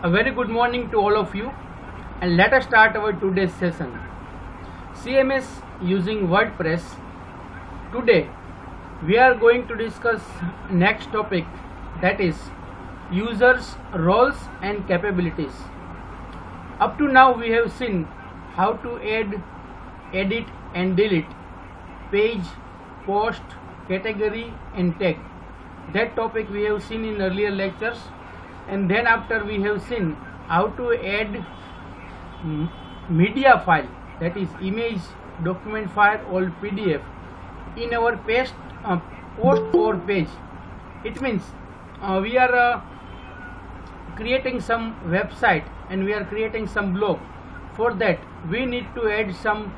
A very good morning to all of you, and let us start our today's session. CMS using WordPress. Today we are going to discuss next topic, that is users, roles and capabilities. Up to now we have seen how to add, edit and delete page, post, category and tag. That topic we have seen in earlier lectures, and then after we have seen how to add media file, that is image, document file or PDF in our post or page. It means we are creating some website and we are creating some blog. For that we need to add some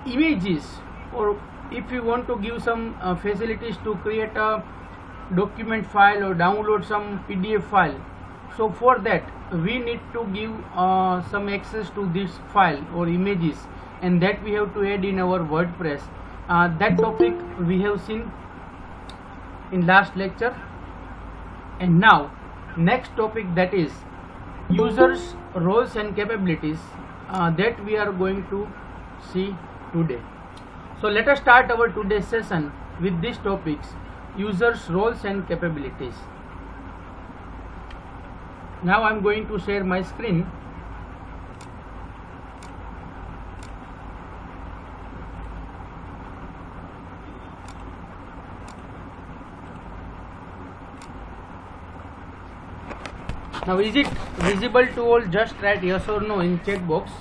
images, or if you want to give some facilities to create a document file or download some PDF file. So for that we need to give some access to this file or images, and that we have to add in our WordPress. That topic we have seen in last lecture. And now next topic, that is users, roles and capabilities, that we are going to see today. So let us start our today's session with these topics: users, roles and capabilities. Now I am going to share my screen. Now is it visible to all? Just write yes or no in chat box.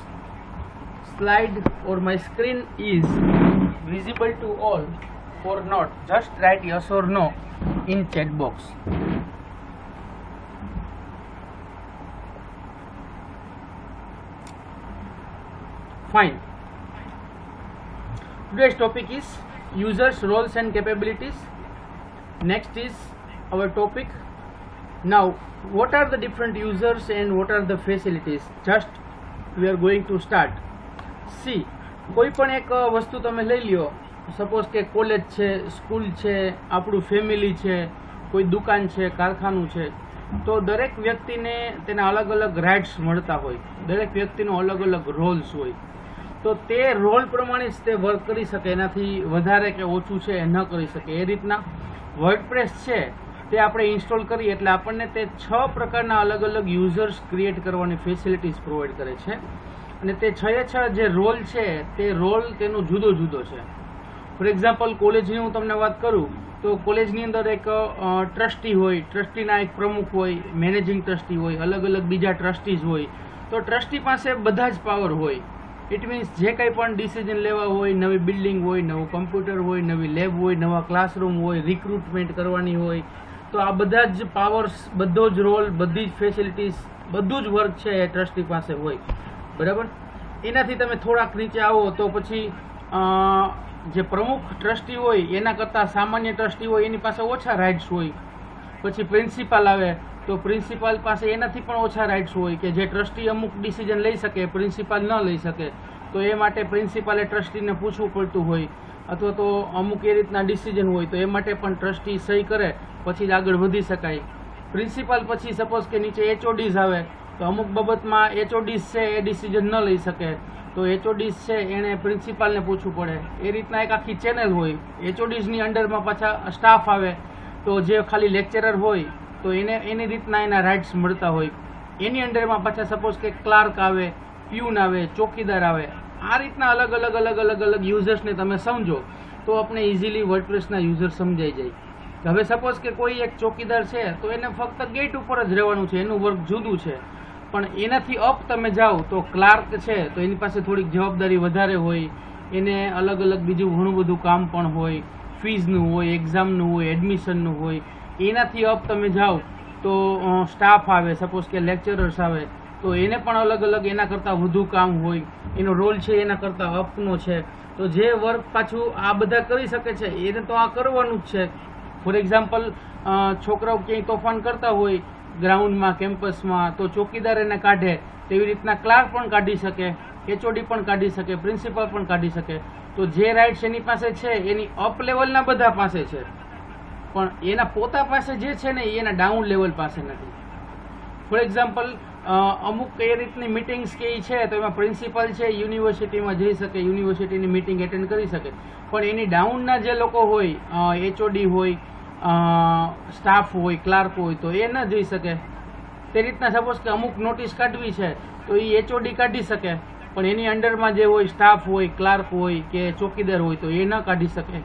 Slide or my screen is visible to all or not? Just write yes or no in chat box. Fine. Today's topic is users, roles and capabilities. Next is our topic. Now what are the different users and what are the facilities? Just we are going to start. See, કોઈ પણ એક વસ્તુ તમે લઈ લ્યો, suppose કે college છે, school છે, આપણું ફેમિલી છે, કોઈ દુકાન છે, કારખાનું છે, તો દરેક વ્યક્તિને તેના અલગ અલગ રાઇટ્સ મળતા હોય, દરેક વ્યક્તિનો અલગ અલગ રોલ્સ હોય. તો તે રોલ પ્રમાણે જ તે વર્ક કરી શકે, એનાથી વધારે કે ઓછું છે એ ન કરી શકે. એ રીતના વર્ડપ્રેસ છે તે આપણે ઇન્સ્ટોલ કરીએ એટલે આપણને તે 6 પ્રકારના અલગ અલગ યુઝર્સ ક્રિએટ કરવાની ફેસિલિટીઝ પ્રોવાઈડ કરે છે. અને તે 6 જે રોલ છે તે રોલ તેનો જુદો જુદો છે. ફોર એક્ઝામ્પલ કોલેજની હું તમને વાત કરું તો કોલેજની અંદર એક ટ્રસ્ટી હોય, ટ્રસ્ટીના એક પ્રમુખ હોય, મેનેજિંગ ટ્રસ્ટી હોય, અલગ અલગ બીજા ટ્રસ્ટીઝ હોય. તો ટ્રસ્ટી પાસે બધા જ પાવર હોય. ઇટ મીન્સ જે કંઈ પણ ડિસિઝન લેવા હોય, નવી બિલ્ડિંગ હોય, નવું કમ્પ્યુટર હોય, નવી લેબ હોય, નવા ક્લાસરૂમ હોય, રિક્રુટમેન્ટ કરવાની હોય, તો આ બધા જ પાવર્સ, બધો જ રોલ, બધી જ ફેસિલિટીઝ, બધું જ વર્ક છે એ ટ્રસ્ટી પાસે હોય. બરાબર. એનાથી તમે થોડાક નીચે આવો તો પછી જે પ્રમુખ ટ્રસ્ટી હોય એના કરતાં સામાન્ય ટ્રસ્ટી હોય એની પાસે ઓછા રાઇટ્સ હોય. પછી પ્રિન્સિપાલ આવે તો પ્રિન્સિપાલ પાસે એનાથી પણ ઓછા રાઇટ્સ હોય, કે જે ટ્રસ્ટી અમુક ડિસિઝન લઈ શકે, પ્રિન્સિપાલ ન લઈ શકે. તો એ માટે પ્રિન્સિપાલે ટ્રસ્ટીને પૂછવું પડતું હોય, અથવા તો અમુક એ રીતના ડિસિઝન હોય તો એ માટે પણ ટ્રસ્ટી સહી કરે પછી જ આગળ વધી શકાય. પ્રિન્સિપાલ પછી સપોઝ કે નીચે એચઓડીઝ આવે તો અમુક બાબતમાં એચઓડીઝ છે એ ડિસિઝન ન લઈ શકે, તો એચઓડીઝ છે એણે પ્રિન્સિપાલને પૂછવું પડે. એ રીતના એક આખી ચેનલ હોય. એચઓડીઝની અંડરમાં પાછા સ્ટાફ આવે તો જે ખાલી લેક્ચરર હોય તો એની રીતના એના રાઇટ્સ મળતા હોય. એની અંડરમાં પાછા સપોઝ કે ક્લાર્ક આવે, પ્યુન આવે, ચોકીદાર આવે. આ રીતના અલગ અલગ અલગ અલગ અલગ યુઝર્સને તમે સમજો તો આપણે ઇઝીલી વર્ડપ્રેસના યુઝર સમજાઈ જાય. હવે સપોઝ કે કોઈ એક ચોકીદાર છે તો એને ફક્ત ગેટ ઉપર જ રહેવાનું છે, એનું વર્ક જુદું છે. પણ એનાથી અપ તમે જાઓ તો ક્લાર્ક છે તો એની પાસે થોડીક જવાબદારી વધારે હોય, એને અલગ અલગ બીજું ઘણું બધું કામ પણ હોય, ફીઝનું હોય, એક્ઝામનું હોય, એડમિશનનું હોય. એનાથી અપ તમે જાઓ તો સ્ટાફ આવે, સપોઝ કે લેક્ચરર્સ આવે, તો એને પણ અલગ અલગ એના કરતાં વધુ કામ હોય. એનો રોલ છે એના કરતાં અપનો છે. તો જે વર્ક પાછું આ બધા કરી શકે છે એને તો આ કરવાનું જ છે. ફોર એક્ઝામ્પલ છોકરાઓ ક્યાંય તોફાન કરતા હોય ગ્રાઉન્ડમાં, કેમ્પસમાં, તો ચોકીદાર એને કાઢે. તેવી રીતના ક્લાર્ક પણ કાઢી શકે, એચઓડી પણ કાઢી શકે, પ્રિન્સિપાલ પણ કાઢી શકે. તો જે રાઇટ્સ એની પાસે છે એની અપ લેવલના બધા પાસે છે, પણ એના પોતા પાસે જે છે ને એના ડાઉન લેવલ પાસે નથી. ફોર એક્ઝામ્પલ અમુક એ રીતની મિટિંગ્સ કે છે તો એમાં પ્રિન્સિપલ છે યુનિવર્સિટીમાં જઈ શકે, યુનિવર્સિટીની મિટિંગ એટેન્ડ કરી શકે, પણ એની ડાઉનના જે લોકો હોય, એચઓડી હોય, સ્ટાફ હોય, ક્લાર્ક હોય, તો એ ન જઈ શકે. તે રીતના સપોઝ કે અમુક નોટિસ કાઢવી છે તો એ એચઓડી કાઢી શકે, પણ એની અંડરમાં જે હોય સ્ટાફ હોય, ક્લાર્ક હોય કે ચોકીદાર હોય તો એ ન કાઢી શકે.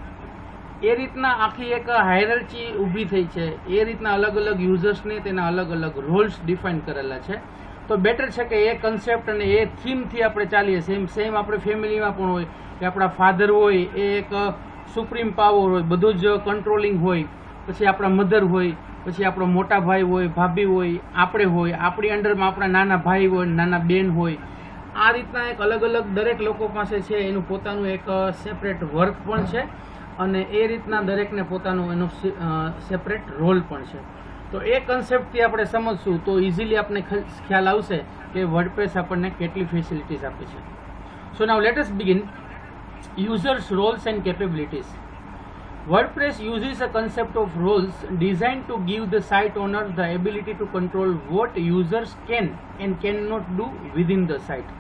એ રીતના આખી એક હાયરાર્ચી ઊભી થઈ છે. એ રીતના અલગ અલગ યુઝર્સને તેના અલગ અલગ રોલ્સ ડિફાઇન કરેલા છે. તો બેટર છે કે એ કન્સેપ્ટ અને એ થીમથી આપણે ચાલીએ. સેમ આપણે ફેમિલીમાં પણ હોય કે આપણા ફાધર હોય એ એક સુપ્રીમ પાવર હોય, બધું જ કંટ્રોલિંગ હોય, પછી આપણા મધર હોય, પછી આપણો મોટા ભાઈ હોય, ભાભી હોય, આપણે હોય, આપણી અંડરમાં આપણા નાના ભાઈ હોય, નાના બેન હોય. આ રીતના એક અલગ અલગ દરેક લોકો પાસે છે એનું પોતાનું એક સેપરેટ વર્ક પણ છે, અને એ રીતના દરેકને પોતાનું એનો સેપરેટ રોલ પણ છે. તો એ કન્સેપ્ટથી આપણે સમજશું તો ઇઝીલી આપણને ખ્યાલ આવશે કે વર્ડપ્રેસ આપણને કેટલી ફેસિલિટીઝ આપે છે. So now let us begin. Users roles and capabilities. WordPress uses a concept of roles designed to give the site owner the ability to control what users can and cannot do within the site.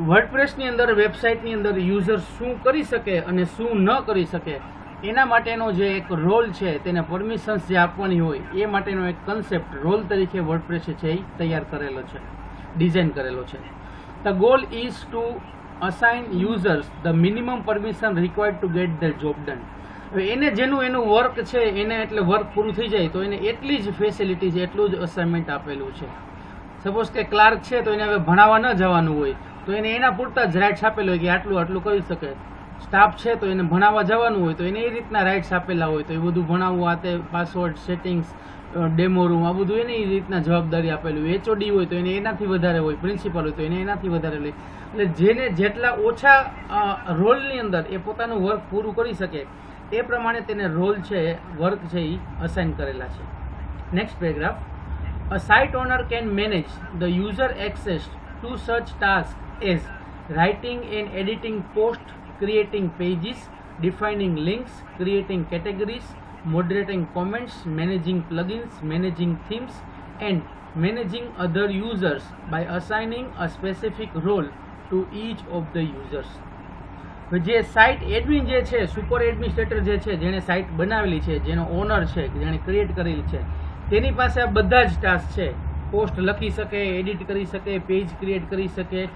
વર્ડપ્રેસની અંદર, વેબસાઇટની અંદર user શું કરી શકે અને શું ન કરી શકે એના માટેનો જે એક રોલ છે, તેને પરમિશન્સ જે આપવાની હોય એ માટેનો એક કન્સેપ્ટ રોલ તરીકે વર્ડપ્રેસે છે એ તૈયાર કરેલો છે, ડિઝાઇન કરેલો છે. The goal is to assign users the minimum permission required to get their job done. હવે એને જેનું એનું વર્ક છે, એને એટલે વર્ક પૂરું થઈ જાય તો એને એટલી જ ફેસિલિટી છે, એટલું જ અસાઇનમેન્ટ આપેલું છે. સપોઝ કે ક્લાર્ક છે તો એને હવે ભણાવવા ન જવાનું હોય તો એને એના પૂરતા જ રાઇટ્સ આપેલો હોય કે આટલું આટલું કરી શકે. સ્ટાફ છે તો એને ભણાવવા જવાનું હોય તો એને એ રીતના રાઇટ્સ આપેલા હોય તો એ બધું ભણાવવું, આ તે પાસવર્ડ સેટિંગ્સ, ડેમો રૂમ, આ બધું એને એ રીતના જવાબદારી આપેલું હોય. એચઓડી હોય તો એને એનાથી વધારે હોય, પ્રિન્સિપલ હોય તો એને એનાથી વધારે હોય. એટલે જેને જેટલા ઓછા રોલની અંદર એ પોતાનું વર્ક પૂરું કરી શકે એ પ્રમાણે તેને રોલ છે, વર્ક છે એ અસાઇન કરેલા છે. Next paragraph. A site owner can manage the user access to such tasks as writing and editing posts, creating pages, defining links, creating categories, moderating comments, managing plugins, managing themes, and managing other users by assigning a specific role to each of the users. જે site admin જે છે, super administrator જે છે, જેણે site બનાવેલી છે, જેનો honour છે, જેણે ક્રિએટ કરેલી છે, તેની પાસે આ બધા જ ટાસ્ક છે. પોસ્ટ લખી શકે, એડિટ કરી શકે, પેજ ક્રિએટ કરી શકે,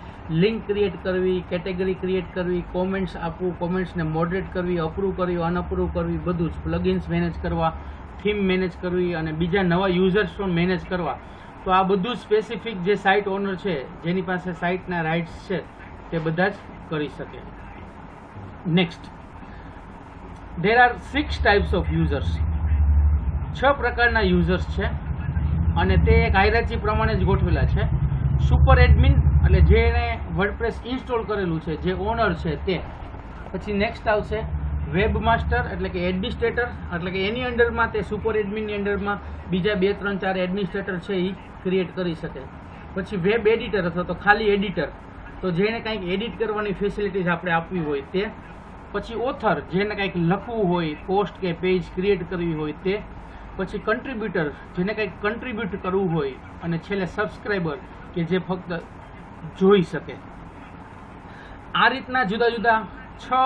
લિંક ક્રિએટ કરવી, કેટેગરી ક્રિએટ કરવી, કોમેન્ટ્સ આપવું, કોમેન્ટ્સને મોડરેટ કરવી, અપ્રૂવ કરવી, અનઅપ્રૂવ કરવી, બધું જ. પ્લગઇન્સ મેનેજ કરવા, થીમ મેનેજ કરવી અને બીજા નવા યુઝર્સ પણ મેનેજ કરવા. તો આ બધું સ્પેસિફિક જે સાઇટ ઓનર છે, જેની પાસે સાઇટના રાઇટ્સ છે, તે બધા જ કરી શકે. Next. There are 6 types of users. 6 પ્રકારના યુઝર્સ છે અને તે એક હાયરાર્ચી પ્રમાણે જ ગોઠવેલા છે. સુપર એડમિન એટલે જેને વર્ડપ્રેસ ઇન્સ્ટોલ કરેલું છે, જે ઓનર છે તે. પછી નેક્સ્ટ આવશે વેબ માસ્ટર એટલે કે એડમિનિસ્ટ્રેટર, એટલે કે એની અંડરમાં, તે સુપર એડમિનની અંડરમાં બીજા 2, 3, 4 એડમિનિસ્ટ્રેટર છે એ ક્રિએટ કરી શકે. પછી વેબ એડિટર અથવા તો ખાલી એડિટર, તો જેને કંઈક એડિટ કરવાની ફેસિલિટીઝ આપણે આપવી હોય તે. પછી ઓથર, જેને કંઈક લખવું હોય, પોસ્ટ કે પેજ ક્રિએટ કરવી હોય તે. પછી કન્ટ્રીબ્યુટર, જેને કંઈક કન્ટ્રીબ્યુટ કરવું હોય. અને છેલ્લે સબસ્ક્રાઈબર, કે જે ફક્ત જોઈ શકે. આ રીતના જુદા જુદા 6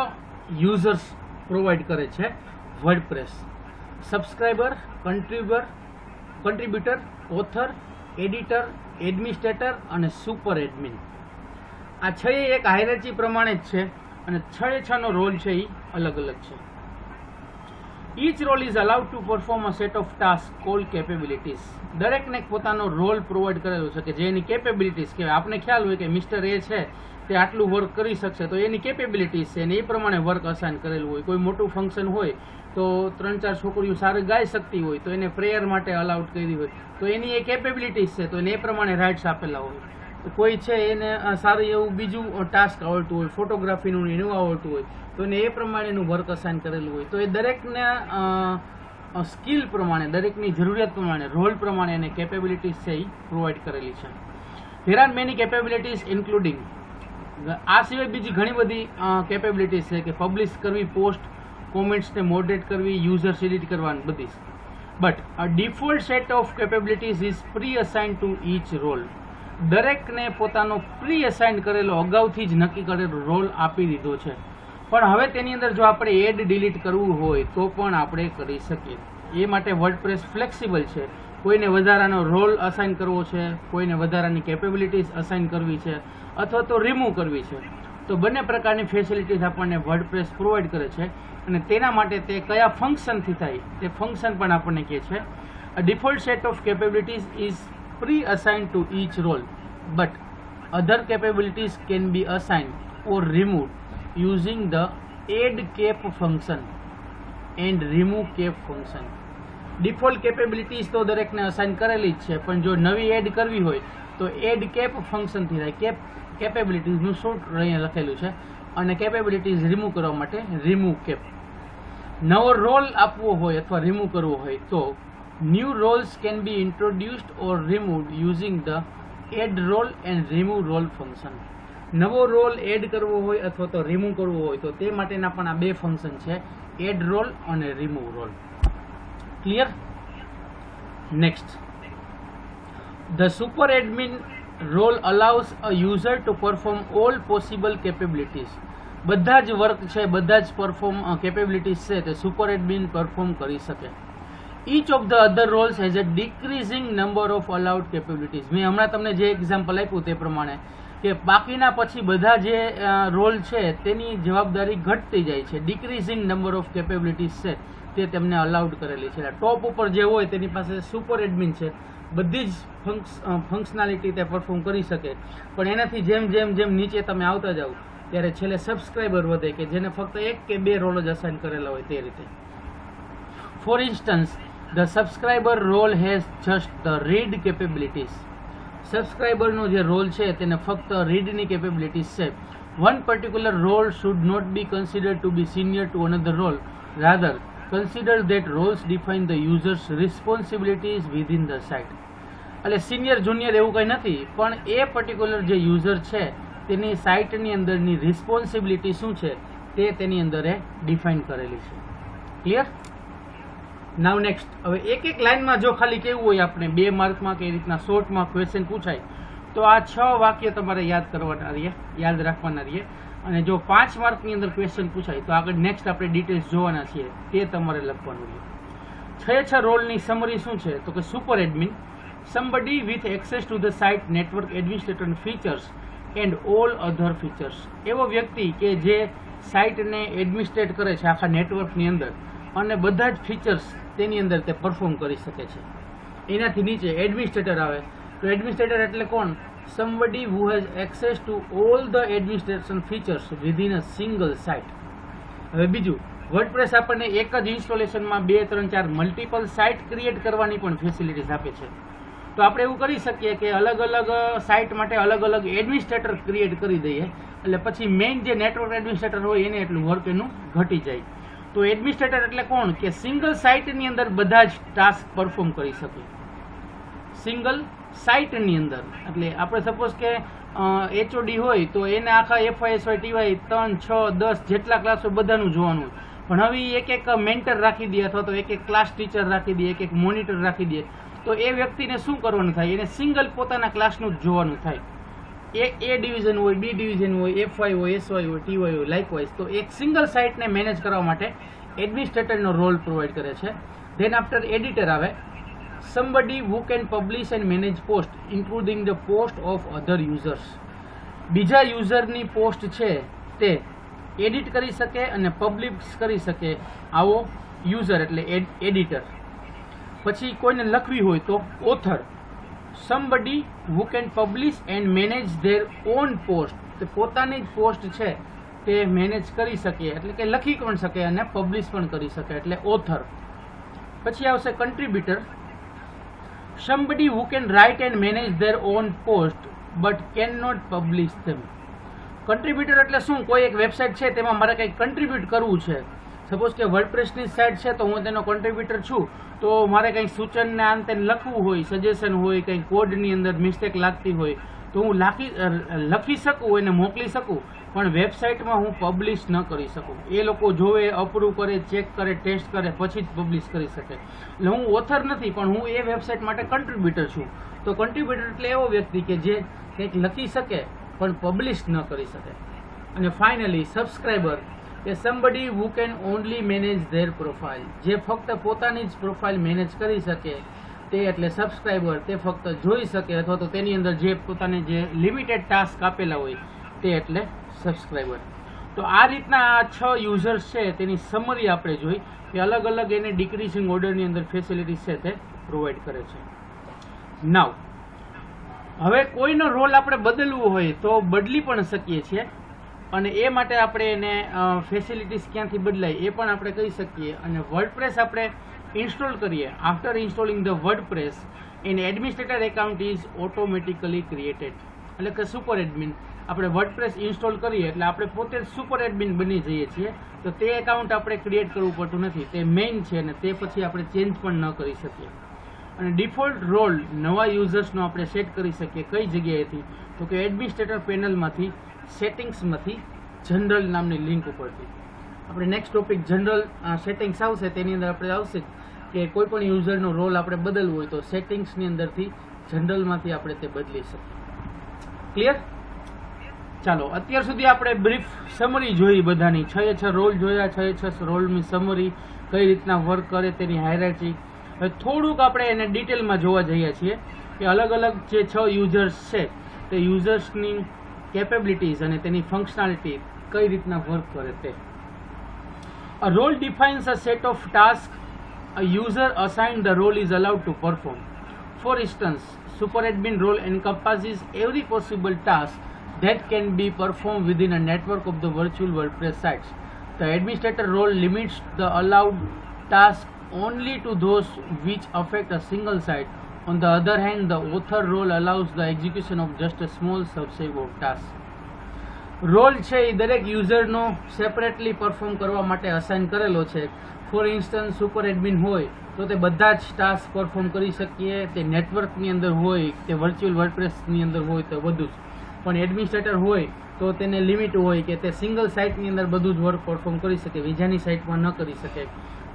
યુઝર્સ પ્રોવાઈડ કરે છે WordPress. Subscriber, contributor, author, editor, administrator અને સુપર એડમિન. આ 6 એક હાયરાર્ચી પ્રમાણે જ છે અને 6 નો રોલ છે એ અલગ અલગ છે. Each role is allowed to perform a set of tasks called capabilities. દરેકને પોતાનો રોલ પ્રોવાઈડ કરેલો છે કે જે એની કેપેબિલિટીઝ કહેવાય. આપણે ખ્યાલ હોય કે મિસ્ટર એ છે તે આટલું વર્ક કરી શકશે તો એની કેપેબિલિટીઝ છે અને એ પ્રમાણે વર્ક અસાઇન કરેલું હોય. કોઈ મોટું ફંક્શન હોય તો 3-4 છોકરીઓ સારી ગાઈ શકતી હોય તો એને પ્રેયર માટે અલાઉડ કરી હોય તો એની એ કેપેબિલિટીઝ છે તો એને એ પ્રમાણે રાઇટ્સ આપેલા હોય. કોઈ છે એને સારું એવું બીજું ટાસ્ક આવડતું હોય, ફોટોગ્રાફીનું એનું આવડતું હોય તો એને એ પ્રમાણેનું વર્ક અસાઇન કરેલું હોય. તો એ દરેકના સ્કિલ પ્રમાણે, દરેકની જરૂરિયાત પ્રમાણે, રોલ પ્રમાણે એને કેપેબિલિટીઝ છે એ પ્રોવાઈડ કરેલી છે. There are many capabilities including. આ સિવાય બીજી ઘણી બધી કેપેબિલિટીઝ છે કે પબ્લિશ કરવી પોસ્ટ, કોમેન્ટ્સને મોડરેટ કરવી, યુઝર્સ એડિટ કરવાની બધી. but a default set of capabilities is pre-assigned to each role. દરેકને પોતાનો પ્રી અસાઇન કરેલો અગાઉથી જ નક્કી કરેલો રોલ આપી દીધો છે, પણ હવે તેની અંદર જો આપણે એડ ડિલીટ કરવું હોય તો પણ આપણે કરી શકીએ. એ માટે વર્ડપ્રેસ ફ્લેક્સિબલ છે. કોઈને વધારાનો રોલ અસાઇન કરવો છે, કોઈને વધારાની કેપેબિલિટીઝ અસાઇન કરવી છે, અથવા તો રિમૂવ કરવી છે, તો બંને પ્રકારની ફેસિલિટીઝ આપણને વર્ડપ્રેસ પ્રોવાઈડ કરે છે. અને તેના માટે તે કયા ફંક્શનથી થાય તે ફંક્શન પણ આપણને કહે છે. A default set of capabilities is pre-assigned to each role, but other capabilities can be assigned or removed using the add cap function and remove cap function. Default capabilities તો દરેકને અસાઇન કરેલી જ છે, પણ જો નવી એડ કરવી હોય તો એડ કેપ ફંક્શનથી થાય. કેપેબિલિટીઝનું શોર્ટ અહીંયા લખેલું છે, અને કેપેબિલિટીઝ રિમૂવ કરવા માટે રિમૂવ કેપ. નવો રોલ આપવો હોય અથવા રિમૂવ કરવો હોય તો new roles can be introduced or removed using the add role and remove role function. નવો રોલ એડ કરવો હોય અથવા તો રિમૂવ કરવો હોય તો તે માટેના પણ આ બે ફંક્શન છે, એડ રોલ અને remove role. Clear? Next, the super admin role allows a user to perform all possible capabilities. બધા જ વર્ક છે, બધા જ કેપેબિલિટીઝ છે તે સુપર એડમિન પરફોર્મ કરી શકે. Each of the other roles has a decreasing number of allowed capabilities. મેં હમણાં તમને જે એક્ઝામ્પલ આપ્યું તે પ્રમાણે કે બાકીના પછી બધા જે રોલ છે તેની જવાબદારી ઘટતી જાય છે. ડિક્રીઝિંગ નંબર ઓફ કેપેબિલિટીઝ છે તે તેમને અલાઉડ કરેલી છે. ટોપ ઉપર જે હોય તેની પાસે સુપર એડમિન છે, બધી જ ફંક્શનાલિટી તે પરફોર્મ કરી શકે, પણ એનાથી જેમ જેમ જેમ નીચે તમે આવતા જાઓ ત્યારે છેલ્લે સબસ્ક્રાઈબર વધે કે જેને ફક્ત એક કે બે રોલ જ અસાઇન કરેલા હોય તે રીતે. For instance, the subscriber role has just the read capabilities. સબસ્ક્રાઈબરનો જે રોલ છે તેને ફક્ત રીડની કેપેબિલિટીઝ છે. One particular role should not be considered to be senior to another role. Rather, consider that roles define the user's responsibilities within the site. એટલે senior junior એવું કંઈ નથી, પણ એ પર્ટિક્યુલર જે યુઝર છે તેની સાઇટની અંદરની રિસ્પોન્સિબિલિટી શું છે તે તેની અંદર એ ડિફાઇન કરેલી છે. ક્લિયર? નાવ નેક્સ્ટ, હવે એક એક લાઇનમાં જો ખાલી કેવું હોય આપણે 2 માર્કમાં કે એ રીતના શોર્ટમાં ક્વેશ્ચન પૂછાય તો આ 6 વાક્ય તમારે યાદ કરવાના રહીએ, યાદ રાખવાના રહીએ. અને જો 5 માર્કની અંદર ક્વેશ્ચન પૂછાય તો આગળ નેક્સ્ટ આપણે ડિટેલ્સ જોવાના છીએ તે તમારે લખવાનું રહીએ. 6 રોલની સમરી શું છે તો કે super admin, somebody with access to the site network administrator features and all other features. એવો વ્યક્તિ કે જે સાઇટને એડમિનિસ્ટ્રેટ કરે છે આખા નેટવર્કની અંદર અને બધા જ ફીચર્સ તેની અંદર તે પરફોર્મ કરી શકે છે. એનાથી નીચે એડમિનિસ્ટ્રેટર આવે તો એડમિનિસ્ટ્રેટર એટલે કોણ? somebody who has access to all the administration features within a single site. હવે બીજું, વર્ડપ્રેસ આપણને એક જ ઇન્સ્ટોલેશનમાં 2, 3, 4 મલ્ટિપલ સાઇટ ક્રિએટ કરવાની પણ ફેસિલિટીઝ આપે છે. તો આપણે એવું કરી શકીએ કે અલગ અલગ સાઇટ માટે અલગ અલગ એડમિનિસ્ટ્રેટર ક્રિએટ કરી દઈએ, એટલે પછી મેઇન જે નેટવર્ક એડમિનિસ્ટ્રેટર હોય એને એટલું વર્ક એનું ઘટી જાય. તો એડમિનિસ્ટ્રેટર એટલે કોણ? કે સિંગલ સાઇટની અંદર બધા જ ટાસ્ક પરફોર્મ કરી શકે. સિંગલ સાઇટની અંદર એટલે આપણે સપોઝ કે HOD હોય તો એને આખા FISY TY 3, 6, 10 જેટલા ક્લાસ હોય બધાનું જોવાનું હોય, પણ હવે એક એક મેન્ટર રાખી દે અથવા તો એક એક ક્લાસ ટીચર રાખી દે, એક એક મોનિટર રાખી દે, તો એ વ્યક્તિને શું કરવાનું થાય? એને સિંગલ પોતાના ક્લાસનું જ જોવાનું થાય. A ડિવિઝન હોય, B ડિવિઝન હોય, FY હોય, SY હોય, TY હોય, લાઇકવાઇઝ. તો એક સિંગલ સાઇટને મેનેજ કરવા માટે એડમિનિસ્ટ્રેટરનો રોલ પ્રોવાઈડ કરે છે. ધેન આફ્ટર એડિટર આવે somebody who can publish and manage post including the post of other users. બીજા યુઝરની પોસ્ટ છે તે એડિટ કરી શકે અને પબ્લિશ કરી શકે આવો યુઝર એટલે એડિટર. પછી કોઈને લખવી હોય તો author, somebody who can publish and manage their own post. તે પોતાની જ પોસ્ટ છે તે મેનેજ કરી શકે એટલે કે લખી પણ શકે અને પબ્લિશ પણ કરી શકે એટલે ઓથર. પછી આવશે કન્ટ્રીબ્યુટર, somebody who can write and manage their own post but cannot publish them. કન્ટ્રીબ્યુટર એટલે શું? કોઈ એક વેબસાઇટ છે તેમાં મારે કંઈક કન્ટ્રીબ્યુટ કરવું છે. સપોઝ કે વર્ડપ્રેસની સાઇટ છે તો હું તેનો કન્ટ્રીબ્યુટર છું, તો મારે કંઈક સૂચનને અંતે લખવું હોય, સજેશન હોય, કંઈક કોડની અંદર મિસ્ટેક લાગતી હોય તો હું લખી શકું એને મોકલી શકું, પણ વેબસાઇટમાં હું પબ્લિશ ન કરી શકું. એ લોકો જોવે, અપ્રૂવ કરે, ચેક કરે, ટેસ્ટ કરે, પછી જ પબ્લિશ કરી શકે. એટલે હું ઓથર નથી, પણ હું એ વેબસાઇટ માટે કન્ટ્રીબ્યુટર છું. તો કન્ટ્રીબ્યુટર એટલે એવો વ્યક્તિ કે જે કંઈક લખી શકે પણ પબ્લિશ ન કરી શકે. અને finally subscriber A somebody who can only manage there profile, જે ફક્ત પોતાની જ પ્રોફાઇલ મેનેજ કરી શકે તે એટલે સબસ્ક્રાઈબર. તે ફક્ત જોઈ શકે અથવા તો તેની અંદર જે પોતાને જે લિમિટેડ ટાસ્ક આપેલા હોય તે એટલે સબસ્ક્રાઈબર. તો આ રીતના આ 6 યુઝર્સ છે તેની સમરી આપણે જોઈ કે અલગ અલગ એને ડિક્રીઝિંગ ઓર્ડરની અંદર ફેસિલિટીઝ છે તે પ્રોવાઈડ કરે છે. નાવ હવે કોઈનો રોલ આપણે બદલવું હોય તો બદલી પણ શકીએ છીએ, અને એ માટે આપણે એને ફેસિલિટીઝ ક્યાંથી બદલાય એ પણ આપણે કહી શકીએ. અને વર્ડપ્રેસ આપણે ઇન્સ્ટોલ કરીએ. After installing the WordPress an administrator account is automatically created. એટલે કે સુપર એડમિન આપણે વર્ડપ્રેસ ઇન્સ્ટોલ કરીએ એટલે આપણે પોતે જ સુપર એડમિન બની જઈએ છીએ. તો તે એકાઉન્ટ આપણે ક્રિએટ કરવું પડતું નથી, તે મેઇન છે અને તે પછી આપણે ચેન્જ પણ ન કરી શકીએ. અને ડિફોલ્ટ રોલ નવા યુઝર્સનો આપણે સેટ કરી શકીએ. કઈ જગ્યાએથી? તો કે એડમિનિસ્ટ્રેટર પેનલમાંથી, સેટિંગ્સમાંથી, જનરલ નામની લિંક ઉપરથી. આપણે નેક્સ્ટ ટોપિક જનરલ સેટિંગ્સ આવશે, તેની અંદર આપણે આવશે કે કોઈ પણ યુઝરનો રોલ આપણે બદલવો હોય તો સેટિંગ્સની અંદરથી જનરલમાંથી આપણે તે બદલી શકીએ. ક્લિયર? ચાલો, અત્યાર સુધી આપણે બ્રીફ સમરી જોઈ બધાની. 6 રોલ જોયા, 6 રોલની સમરી, કઈ રીતના વર્ક કરે તેની હાયરાર્કી. હવે થોડુંક આપણે એને ડિટેલમાં જોવા જઈએ છીએ કે અલગ અલગ જે 6 યુઝર્સ છે તે યુઝર્સની કેપેબિલિટીઝ અને તેની ફંક્શનાલિટી કઈ રીતના વર્ક કરે તે. A role defines a set of tasks a user assigned the role is allowed to perform. For instance, super admin role encompasses every possible task that can be performed within a network of the virtual WordPress sites. The administrator role limits the allowed tasks only to those which affect a single site. On the other hand, the author role allows the execution of just a small subset of tasks. Role છે એ દરેક યુઝરનો separately perform કરવા માટે assign કરેલો છે. Four instance super admin હોય તો તે બધા જ ટાસ્ક પરફોર્મ કરી શકીએ. તે નેટવર્કની અંદર હોય, તે વર્ચ્યુઅલ વર્ડપ્રેસની અંદર હોય તો બધું જ. પણ એડમિનિસ્ટ્રેટર હોય તો તેને લિમિટ હોય કે તે સિંગલ સાઇટની અંદર બધું જ વર્ક પરફોર્મ કરી શકે, બીજાની સાઇટમાં ન કરી શકે.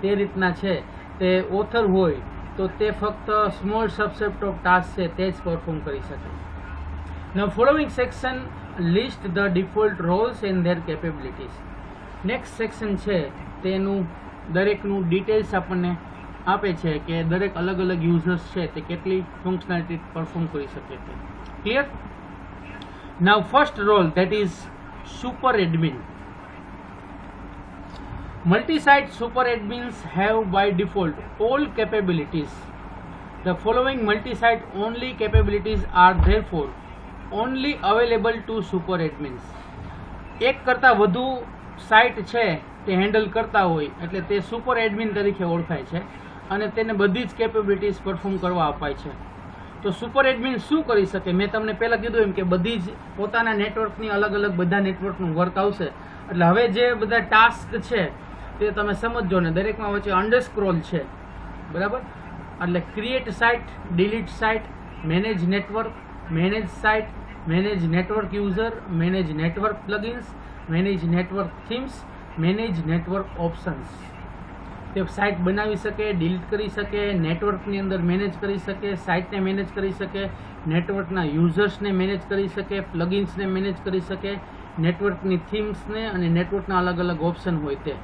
તે રીતના છે. તે ઓથર હોય તો તે ફક્ત સ્મોલ સબસેટ ઓફ ટાસ્ક છે તે જ પરફોર્મ કરી શકે. Now following section list the default roles and their capabilities. Next section છે તેનું દરેકનું ડિટેલ્સ આપણને આપે છે કે દરેક અલગ અલગ યુઝર્સ છે તે કેટલી ફંક્શનાલિટી પરફોર્મ કરી શકે છે. Clear? Now first role, that is super admin. Multi-site super admins have by default all capabilities. The following multi-site only capabilities are therefore only available to super admins. એક કરતાં વધુ site છે તે handle કરતા હોય એટલે તે સુપર એડમિન તરીકે ઓળખાય છે અને તેને બધી જ કેપેબિલિટીઝ પરફોર્મ કરવા અપાય છે. તો સુપર એડમિન શું કરી શકે? મેં તમને પહેલાં કીધું એમ કે બધી જ પોતાના નેટવર્કની અલગ અલગ બધા નેટવર્કનું વર્ક આવશે. એટલે હવે જે બધા ટાસ્ક છે તે તમે સમજો ને, દરેકમાં વચ્ચે અંડરસ્ક્રોલ છે, બરાબર? એટલે create site, delete site, manage network, manage site, manage network user, manage network plugins, manage network themes, manage network options. તે સાઇટ બનાવી શકે, ડિલીટ કરી શકે, નેટવર્કની અંદર મેનેજ કરી શકે, સાઇટને મેનેજ કરી શકે, નેટવર્કના યુઝર્સને મેનેજ કરી શકે, પ્લગઇન્સને મેનેજ કરી શકે, નેટવર્કની થીમ્સને અને નેટવર્કના અલગ અલગ ઓપ્શન હોય તે.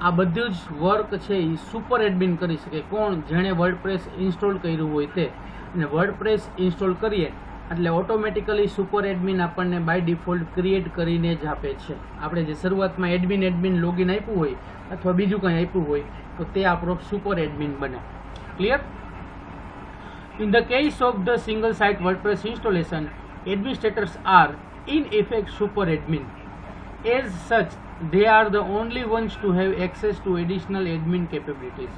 આ બધું જ વર્ક છે એ સુપર એડમિન કરી શકે. કોણ? જેણે વર્ડપ્રેસ ઇન્સ્ટોલ કર્યું હોય તે. અને વર્ડપ્રેસ ઇન્સ્ટોલ કરીએ એટલે ઓટોમેટિકલી સુપર એડમિન આપણને બાય ડિફોલ્ટ ક્રિએટ કરીને જ આપે છે. આપણે જે શરૂઆતમાં એડમિન લોગિન આપ્યું હોય અથવા બીજું કંઈ આપ્યું હોય તો તે આપણો સુપર એડમિન બને. Clear? In the case of the single site WordPress installation, administrators are in effect super admin. As such, they are the only ones to have access to additional admin capabilities.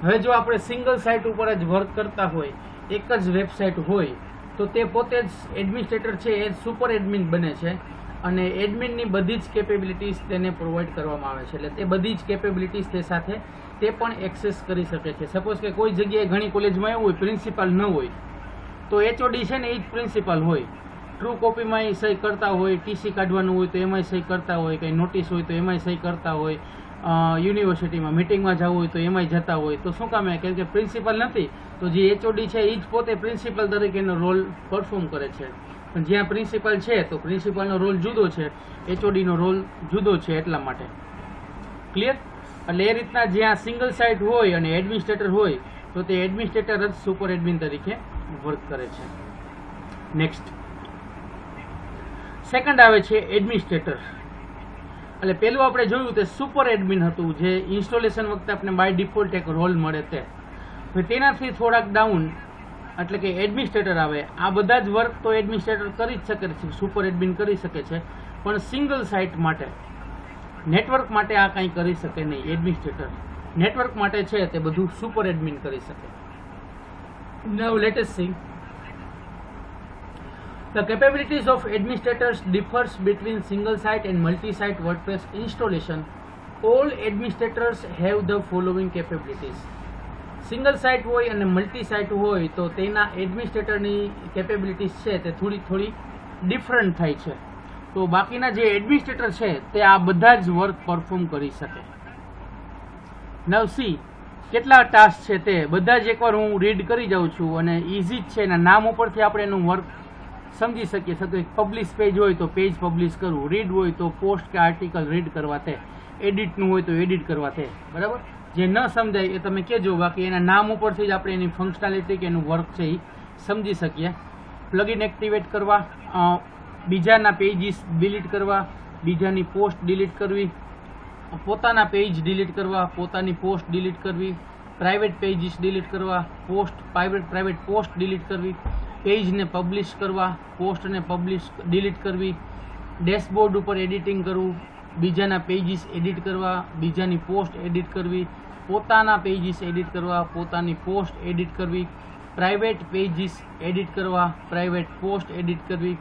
હવે જો આપણે single site ઉપર જ work કરતા હોય, એક જ website હોય, તો તે પોતે જ એડમિનિસ્ટ્રેટર છે એ સુપર એડમિન બને છે અને એડમિનની બધી જ કેપેબિલિટીઝ તેને પ્રોવાઈડ કરવામાં આવે છે. એટલે તે બધી જ કેપેબિલિટીઝ તે સાથે તે પણ એક્સેસ કરી શકે છે. સપોઝ કે કોઈ જગ્યાએ ઘણી કોલેજમાં એવું હોય પ્રિન્સિપાલ ન હોય તો HOD છે ને એ જ પ્રિન્સિપાલ હોય, ટ્રુ કોપીમાં સહી કરતા હોય, ટીસી કાઢવાનું હોય તો એમાંય સહી કરતા હોય, કંઈ નોટિસ હોય તો એમાંય સહી કરતા હોય, યુનિવર્સિટીમાં મિટિંગમાં જવું હોય તો એમાંય જતા હોય. તો શું કામ? કેમ કે પ્રિન્સિપલ નથી, તો જે એચઓડી છે એ જ પોતે પ્રિન્સિપલ તરીકેનો રોલ પરફોર્મ કરે છે. પણ જ્યાં પ્રિન્સિપલ છે તો પ્રિન્સિપલનો રોલ જુદો છે, એચઓડીનો રોલ જુદો છે, એટલા માટે. ક્લિયર? એટલે એ રીતના જ્યાં સિંગલ સાઇટ હોય અને એડમિનિસ્ટ્રેટર હોય તો તે એડમિનિસ્ટ્રેટર જ સુપર એડમિન તરીકે વર્ક કરે છે. નેક્સ્ટ સેકન્ડ આવે છે એડમિનિસ્ટ્રેટર. એટલે પેલું આપણે જોયું તે સુપર એડમિન હતું, જે ઇન્સ્ટોલેશન વખતે આપણે બાય ડિફોલ્ટ એક રોલ મળે તે. હવે તેનાથી થોડાક ડાઉન એટલે કે એડમિનિસ્ટ્રેટર આવે. આ બધા જ વર્ક તો એડમિનિસ્ટ્રેટર કરી જ શકે છે, સુપર એડમિન કરી શકે છે, પણ સિંગલ સાઇટ માટે, નેટવર્ક માટે આ કંઈ કરી શકે નહીં એડમિનિસ્ટ્રેટર. નેટવર્ક માટે છે તે બધું સુપર એડમિન કરી શકે. Now let us see the capabilities of administrators differs between single site and multi site WordPress installation. All administrators have the following capabilities. Single site હોય અને મલ્ટી સાઇટ હોય તો તેના એડમિનિસ્ટ્રેટરની કેપેબિલિટીઝ છે તે થોડી ડિફરન્ટ થાય છે. તો બાકીના જે એડમિનિસ્ટ્રેટર છે તે આ બધા જ વર્ક પરફોર્મ કરી શકે. નવ સી કેટલા ટાસ્ક છે તે બધા જ એકવાર હું રીડ કરી જાઉં છું અને ઇઝી જ છે. એના નામ ઉપરથી આપણે એનું વર્ક સમજી શકીએ. સતો પબ્લિશ પેજ હોય તો પેજ પબ્લિશ કરવું, રીડ હોય તો પોસ્ટ કે આર્ટિકલ રીડ કરવા તે, એડિટનું હોય તો એડિટ કરવા તે. બરાબર? જે ન સમજાય એ તમે કહેજો, બાકી એના નામ ઉપરથી જ આપણે એની ફંક્શનાલિટી કે એનું વર્ક છે એ સમજી શકીએ. પ્લગઇન એક્ટિવેટ કરવા, બીજાના પેજીસ ડિલીટ કરવા, બીજાની પોસ્ટ ડિલીટ કરવી, પોતાના પેજ ડિલીટ કરવા, પોતાની પોસ્ટ ડિલીટ કરવી, પ્રાઇવેટ પેજીસ ડિલીટ કરવા, પ્રાઇવેટ પોસ્ટ ડિલીટ કરવી, પેજને પબ્લિશ કરવા, પોસ્ટને પબ્લિશ ડિલીટ કરવી, ડેશબોર્ડ ઉપર એડિટિંગ કરવું, બીજાના પેજીસ એડિટ કરવા, બીજાની પોસ્ટ એડિટ કરવી, પોતાના પેજીસ એડિટ કરવા, પોતાની પોસ્ટ એડિટ કરવી, પ્રાઇવેટ પેજીસ એડિટ કરવા, પ્રાઇવેટ પોસ્ટ એડિટ કરવી,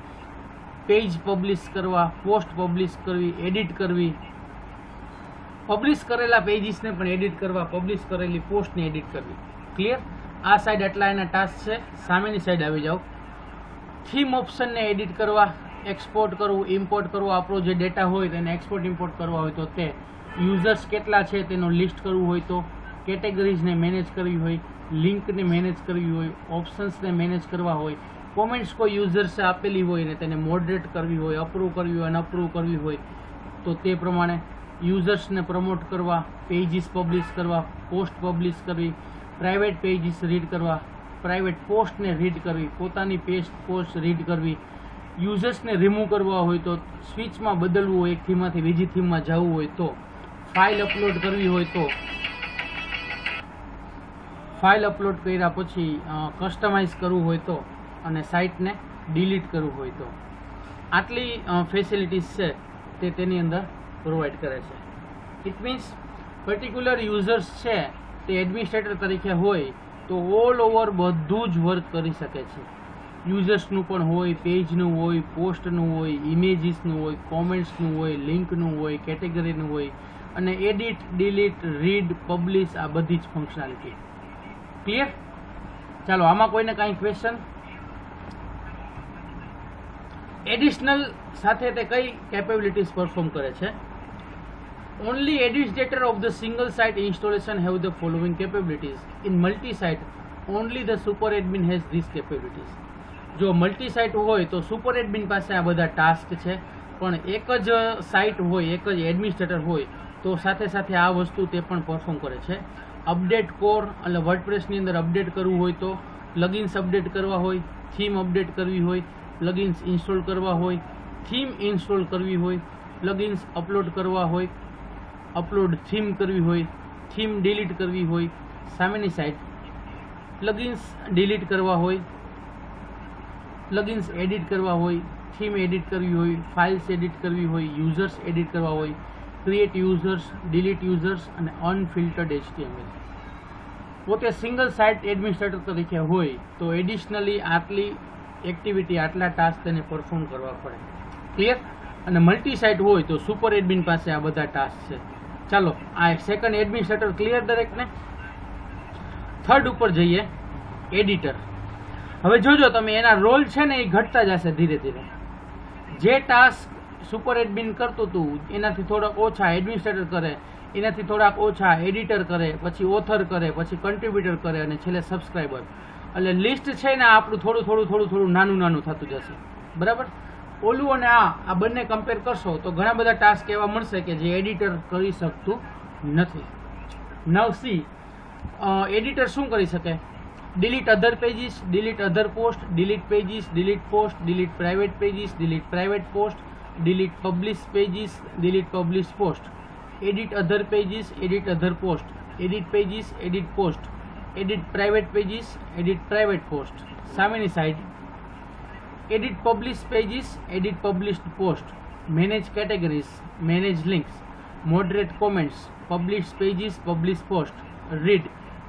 પેજ પબ્લિશ કરવા, પોસ્ટ પબ્લિશ કરવી, એડિટ કરવી, પબ્લિશ કરેલા પેજીસને પણ એડિટ કરવા, પબ્લિશ કરેલી પોસ્ટને એડિટ કરવી. ક્લિયર? આ સાઈડ આટલા એના ટાસ્ક છે. સામેની સાઈડ આવી જાઓ. થીમ ઓપ્શનને એડિટ કરવા, એક્સપોર્ટ કરવું, ઇમ્પોર્ટ કરવું, આપણો જે ડેટા હોય તેને એક્સપોર્ટ ઇમ્પોર્ટ કરવા હોય તો તે, યુઝર્સ કેટલા છે તેનો લિસ્ટ કરવું હોય તો, કેટેગરીઝને મેનેજ કરવી હોય, લિંકને મેનેજ કરવી હોય, ઓપ્શન્સને મેનેજ કરવા હોય, કોમેન્ટ્સ કોઈ યુઝર્સે આપેલી હોય ને તેને મોડરેટ કરવી હોય, અપ્રૂવ કરવી હોય, અનઅપ્રૂવ કરવી હોય તો તે પ્રમાણે, યુઝર્સને પ્રમોટ કરવા, પેજીસ પબ્લિશ કરવા, પોસ્ટ પબ્લિશ કરવી, પ્રાઇવેટ પેજીસ રીડ કરવા, પ્રાઇવેટ પોસ્ટને રીડ કરવી, પોતાની પોસ્ટ રીડ કરવી, યુઝર્સને રિમૂવ કરવા હોય તો, સ્વિચમાં બદલવું હોય, એક થીમમાંથી બીજી થીમમાં જવું હોય તો, ફાઇલ અપલોડ કરવી હોય તો, ફાઇલ અપલોડ કર્યા પછી કસ્ટમાઇઝ કરવું હોય તો, અને સાઇટને ડિલીટ કરવું હોય તો, આટલી ફેસિલિટીઝ છે તે તેની અંદર પ્રોવાઈડ કરે છે. ઇટ મીન્સ પર્ટિક્યુલર યુઝર્સ છે તે એડમિનિસ્ટ્રેટર તરીકે હોય તો ઓલ ઓવર બધું જ વર્ક કરી શકે છે. યુઝર્સનું પણ હોય, પેજનું હોય, પોસ્ટનું હોય, ઇમેજીસનું હોય, કોમેન્ટ્સનું હોય, લિંકનું હોય, કેટેગરીનું હોય, અને એડિટ, ડિલીટ, રીડ, પબ્લિશ આ બધી જ ફંક્શનાલિટી. ક્લિયર? ચાલો, આમાં કોઈને કાંઈ ક્વેશ્ચન? એડિશનલ સાથે તે કઈ કેપેબિલિટીઝ પરફોર્મ કરે છે? Only administrator of the single site installation have the following capabilities. In multi-site, only the super admin has these capabilities. જો મલ્ટી સાઇટ હોય તો સુપર એડમિન પાસે આ બધા ટાસ્ક છે, પણ એક જ સાઇટ હોય, એક જ એડમિનિસ્ટ્રેટર હોય તો સાથે સાથે આ વસ્તુ તે પણ પરફોર્મ કરે છે. અપડેટ કોર એટલે વર્ડપ્રેસની અંદર અપડેટ કરવું હોય તો, પ્લગઇન્સ અપડેટ કરવા હોય, થીમ અપડેટ કરવી હોય, પ્લગઇન્સ ઇન્સ્ટોલ કરવા હોય, થીમ ઇન્સ્ટોલ કરવી હોય, પ્લગઇન્સ અપલોડ કરવા હોય, અપલોડ થીમ કરવી હોય, થીમ ડિલીટ કરવી હોય, સામેની સાઇટ પ્લગઇન્સ ડિલીટ કરવા હોય, પ્લગઇન્સ એડિટ કરવા હોય, થીમ એડિટ કરવી હોય, ફાઇલ્સ એડિટ કરવી હોય, યુઝર્સ એડિટ કરવા હોય, ક્રિએટ યુઝર્સ, ડિલીટ યુઝર્સ અને અનફિલ્ટર્ડ HTML. પોતે સિંગલ સાઇટ એડમિનિસ્ટ્રેટર તરીકે હોય તો એડિશનલી આટલી એક્ટિવિટી, આટલા ટાસ્ક તેને પરફોર્મ કરવા પડે. ક્લિયર? અને મલ્ટી સાઇટ હોય તો સુપર એડમિન પાસે આ બધા ટાસ્ક છે. ચાલો, આ સેકન્ડ એડમિનિસ્ટ્રેટર ક્લિયર દરેકને? થર્ડ ઉપર જઈએ, એડિટર. હવે જોજો તમે એના રોલ છે ને એ ઘટતા જશે ધીરે ધીરે. જે ટાસ્ક સુપર એડમિન કરતું હતું એનાથી થોડાક ઓછા એડમિનિસ્ટ્રેટર કરે, એનાથી થોડાક ઓછા એડિટર કરે, પછી ઓથર કરે, પછી કન્ટ્રીબ્યુટર કરે અને છેલ્લે સબસ્ક્રાઈબર. એટલે લિસ્ટ છે ને આપણું થોડું નાનું થતું જશે. બરાબર. ઓલું અને આ બંને કમ્પેર કરશો તો ઘણા બધા ટાસ્ક એવા મળશે કે જે એડિટર કરી શકતું નથી. નવ સી, એડિટર શું કરી શકે? Delete other pages, delete other post, delete pages, delete post, delete private pages, delete private post, delete publish pages, delete publish post, edit other pages, edit other post, edit pages, edit post, edit private pages, edit private post. સામેની side edit publish pages, edit published post, manage categories, manage links, moderate comments, publish pages, publish post,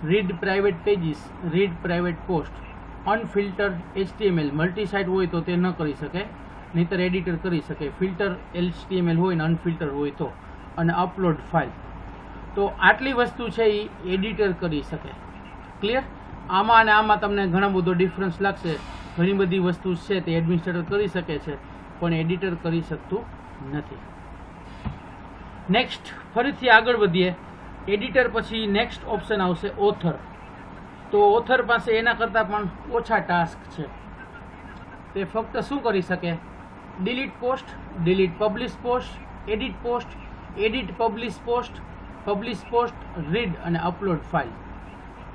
read private pages, read private post, unfilter HTML multi site હોય તો તે ન કરી શકે, નહીતર editor કરી શકે. ફિલ્ટર HTML હોય ને અનફિલ્ટર હોય તો, અને અપલોડ ફાઇલ. તો આટલી વસ્તુ છે એ એડિટર કરી શકે. ક્લિયર? આમાં અને આમાં તમને ઘણો બધો ડિફરન્સ લાગશે. ઘણી બધી વસ્તુ છે તે એડમિનિસ્ટ્રેટર કરી શકે છે પણ એડિટર કરી શકતું નથી. નેક્સ્ટ, ફરીથી આગળ વધીએ. એડિટર પછી નેક્સ્ટ ઓપ્શન આવશે ઓથર. તો ઓથર પાસે એના કરતાં પણ ઓછા ટાસ્ક છે. તે ફક્ત શું કરી શકે? Delete post, delete publish post, edit post, edit publish post, publish post, read અને અપલોડ ફાઇલ.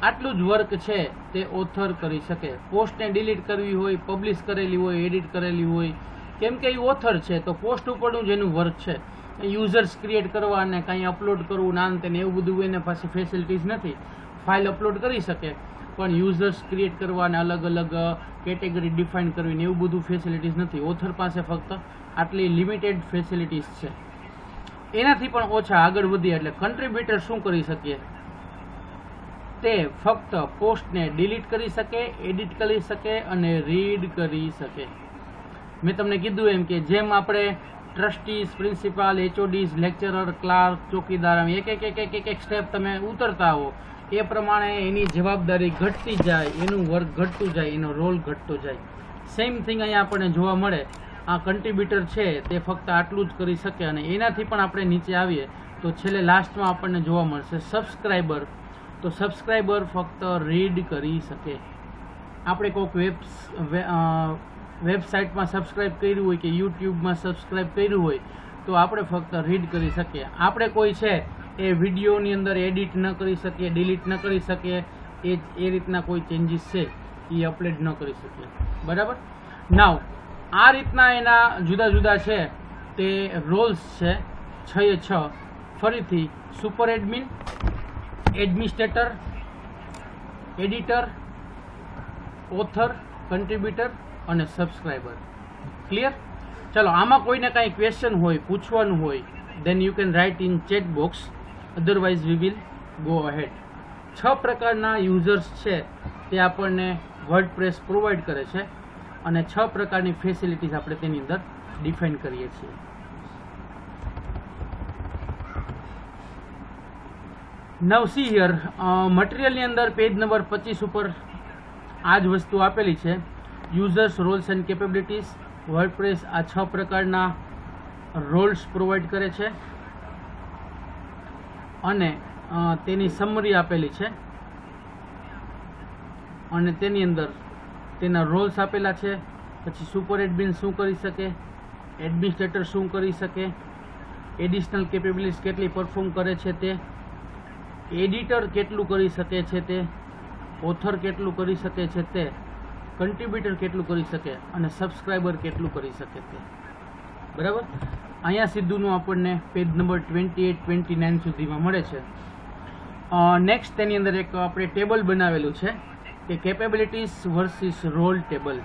આટલું જ વર્ક છે તે ઓથર કરી શકે. પોસ્ટને ડિલીટ કરવી હોય, પબ્લિશ કરેલી હોય, એડિટ કરેલી હોય, કેમ કે એ ઓથર છે તો પોસ્ટ ઉપરનું જ એનું વર્ક છે. યુઝર્સ ક્રિએટ કરવા અને કાંઈ અપલોડ કરવું નાન તેને એવું બધું એને પાસે ફેસિલિટીઝ નથી. ફાઇલ અપલોડ કરી શકે પણ યુઝર્સ ક્રિએટ કરવા અને અલગ અલગ કેટેગરી ડિફાઇન કરવી ને એવું બધું ફેસિલિટીઝ નથી. ઓથર પાસે ફક્ત આટલી લિમિટેડ ફેસિલિટીઝ છે. એનાથી પણ ઓછા આગળ વધીએ એટલે કન્ટ્રીબ્યુટર શું કરી શકીએ? તે ફક્ત પોસ્ટને ડિલીટ કરી શકે, એડિટ કરી શકે અને રીડ કરી શકે. મેં તમને કીધું એમ કે જેમ આપણે trustees, principal, HODs, lecturer, clerk, ચોકીદાર એક સ્ટેપ તમે ઉતરતા હો એ પ્રમાણે એની જવાબદારી ઘટતી જાય, એનું વર્ક ઘટતું જાય, એનો રોલ ઘટતો જાય. સેમ થિંગ અહીંયા આપણને જોવા મળે. આ કન્ટ્રીબ્યુટર છે તે ફક્ત આટલું જ કરી શકે અને એનાથી પણ આપણે નીચે આવીએ તો છેલ્લે લાસ્ટમાં આપણને જોવા મળશે સબસ્ક્રાઈબર. તો સબસ્ક્રાઈબર ફક્ત રીડ કરી શકે. આપણે કોઈક વેબસાઇટમાં સબસ્ક્રાઈબ કર્યું હોય કે યુટ્યુબમાં સબસ્ક્રાઈબ કર્યું હોય તો આપણે ફક્ત રીડ કરી શકીએ. આપણે કોઈ છે એ વિડીયોની અંદર એડિટ ન કરી શકીએ, ડિલીટ ન કરી શકીએ, એ રીતના કોઈ ચેન્જીસ છે એ અપલોડ ન કરી શકીએ. બરાબર. નાવ આ રીતના એના જુદા જુદા છે તે રોલ્સ છે 6 ફરીથી super admin, administrator, editor, author, contributor અને સબસ્ક્રાઈબર. ક્લિયર? ચલો, આમાં કોઈને કાંઈ ક્વેશ્ચન હોય, પૂછવાનું હોય then you can write in chat box, otherwise we will go ahead. 6 પ્રકારના યુઝર્સ છે તે આપણને વર્ડપ્રેસ પ્રોવાઈડ કરે છે અને 6 પ્રકારની ફેસિલિટીઝ આપણે તેની અંદર ડિફાઇન કરીએ છીએ. Now see here, મટીરિયલની અંદર પેજ નંબર 25 ઉપર આ જ વસ્તુ આપેલી છે. Users, roles and capabilities. WordPress આ 6 પ્રકારના રોલ્સ પ્રોવાઈડ કરે છે અને તેની સમરી આપેલી છે અને તેની અંદર તેના રોલ્સ આપેલા છે. પછી સુપર એડમિન શું કરી શકે, એડમિનિસ્ટ્રેટર શું કરી શકે, એડિશનલ કેપેબિલિટીઝ કેટલી પરફોર્મ કરે છે તે, એડિટર કેટલું કરી શકે છે તે, ઓથર કેટલું કરી શકે છે તે, કન્ટ્રીબ્યુટર કેટલું કરી શકે અને સબસ્ક્રાઈબર કેટલું કરી શકે તે. બરાબર. અહીંયા સીધુંનું આપણને પેજ નંબર 28-29 સુધીમાં મળે છે. નેક્સ્ટ તેની અંદર એક આપણે ટેબલ બનાવેલું છે કે capabilities versus role table.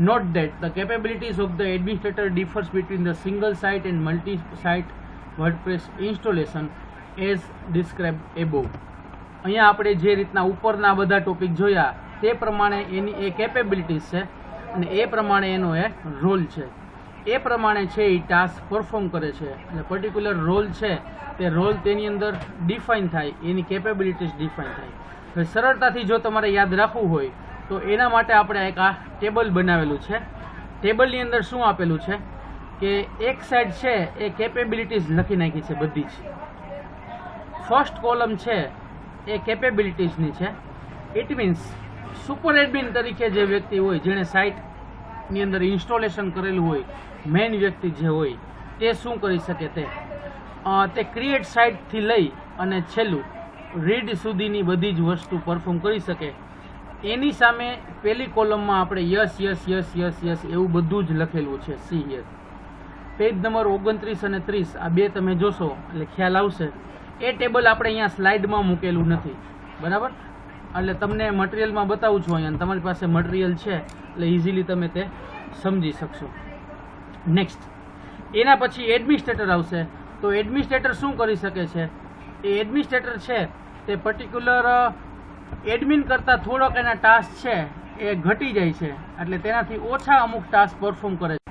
Note that the capabilities of the administrator differs between the single site and multi site WordPress installation as describe above. અહીંયા આપણે જે રીતના ઉપરના બધા ટોપિક જોયા તે પ્રમાણે એની એ કેપેબિલિટીઝ છે અને એ પ્રમાણે એનો એ રોલ છે. એ પ્રમાણે છે એ ટાસ્ક પરફોર્મ કરે છે અને પર્ટિક્યુલર રોલ છે તે રોલ તેની અંદર ડિફાઇન થાય, એની કેપેબિલિટીઝ ડિફાઇન થાય. હવે સરળતાથી જો તમારે યાદ રાખવું હોય તો એના માટે આપણે એક આ ટેબલ બનાવેલું છે. ટેબલની અંદર શું આપેલું છે કે એક સાઈડ છે એ કેપેબિલિટીઝ લખી નાખી છે બધી જ. ફર્સ્ટ કોલમ છે એ કેપેબિલિટીઝની છે. ઇટ મીન્સ સુપર એડમિન તરીકે જે વ્યક્તિ હોય, જેણે સાઇટની અંદર ઇન્સ્ટોલેશન કરેલું હોય, મેઇન વ્યક્તિ જે હોય તે શું કરી શકે, તે ક્રિએટ સાઇટથી લઈ અને છેલ્લું રીડ સુધીની બધી જ વસ્તુ પરફોર્મ કરી શકે. એની સામે પહેલી કોલમમાં આપણે yes yes yes yes yes એવું બધું જ લખેલું છે. C yes. પેજ નંબર 29 અને 30 આ બે તમે જોશો એટલે ખ્યાલ આવશે. એ ટેબલ આપણે અહીંયા સ્લાઇડમાં મૂકેલું નથી, બરાબર? એટલે તમને મટીરિયલમાં બતાવું છું અહીંયા. તમારી પાસે મટીરિયલ છે એટલે ઇઝીલી તમે તે સમજી શકશો. નેક્સ્ટ એના પછી એડમિનિસ્ટ્રેટર આવશે. તો એડમિનિસ્ટ્રેટર શું કરી શકે છે? એ એડમિનિસ્ટ્રેટર છે તે પર્ટિક્યુલર એડમિન કરતાં થોડોક એના ટાસ્ક છે એ ઘટી જાય છે, એટલે તેનાથી ઓછા અમુક ટાસ્ક પરફોર્મ કરે છે.